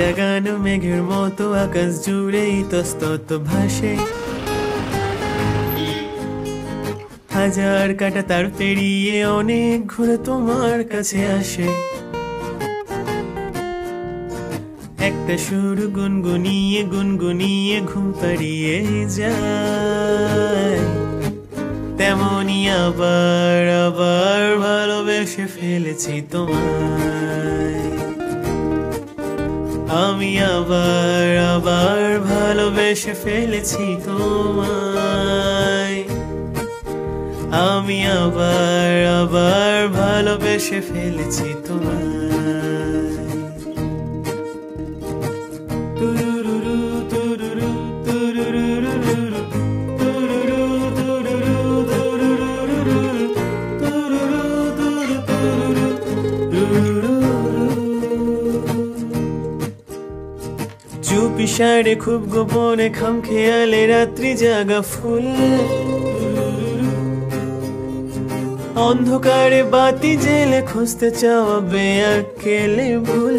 একটা গান মেঘের মতো আকাশ জুড়ে ইতস্তত ভাসে, হাজার কাটা তার পেরিয়ে অনেক ঘুরে তোমার কাছে আসে। একটা সুর গুনগুনিয়ে গুনগুনিয়ে ঘুম পাড়িয়ে যায়, তেমনি আবার আবার ভালোবেসে ফেলেছি তোমায়। আমি আবার আবার ভালোবেসে ফেলেছি তোমায়। আমি আবার আবার ভালোবেসে ফেলেছি তোমায়। তুরুরু তুরুরু তুরুরু তুরুরু তুরুরু। চুপি সারে খুব গোপনে খাম খেয়ালে রাত্রি জাগা ফুল, অন্ধকারে বাতি জেলে খুঁজতে চাওয়া বেয়াকেলে ভুল।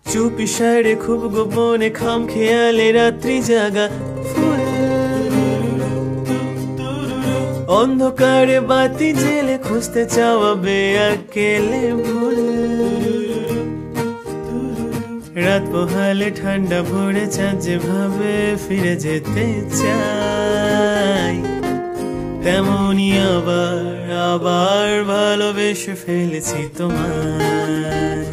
চুপি সারে খুব গোপনে খাম খেয়ালে রাত্রি জাগা ফুল, অন্ধকারে বাতি জেলে খুঁজতে চাওয়া বেয়াকেলে ভুল। রাত পোহালে ঠান্ডা ভরে চাঁদ যেভাবে ফিরে যেতে চাই, তেমনি আবার আবার ভালোবেসে ফেলেছি তোমায়।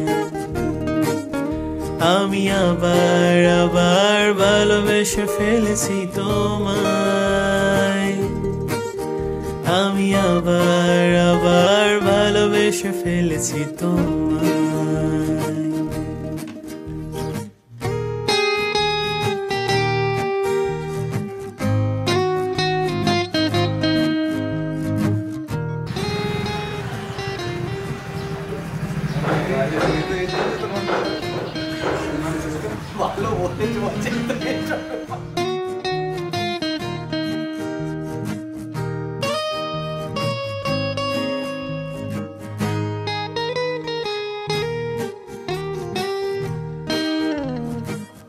আমি আবার আবার ভালোবেসে ফেলেছি তোমায়। আমি আবার আবার ভালোবেসে ফেলেছি তোমায়।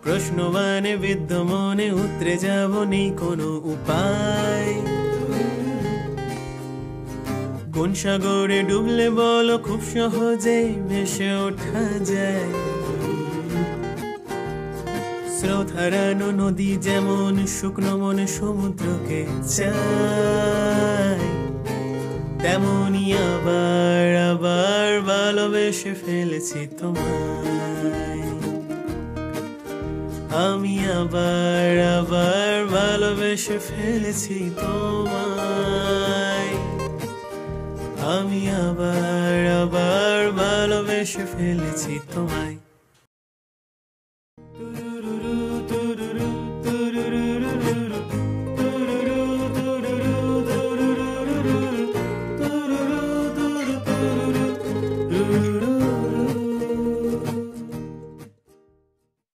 প্রশ্নবানে বিদ্ধ মনে উতরে যাব নেই কোনো উপায়। কোন সাগরে ডুবলে বলো খুব সহজেই ভেসে ওঠা যায়। স্রোত হারানো নদী যেমন শুকনো মনে সমুদ্রকে চায়, তেমনি আবার আবার ভালোবেসে ফেলেছি তোমায়। আমি আবার আবার ভালোবেসে ফেলেছি তোমায়। আমি আবার আবার ভালোবেসে ফেলেছি তোমায়।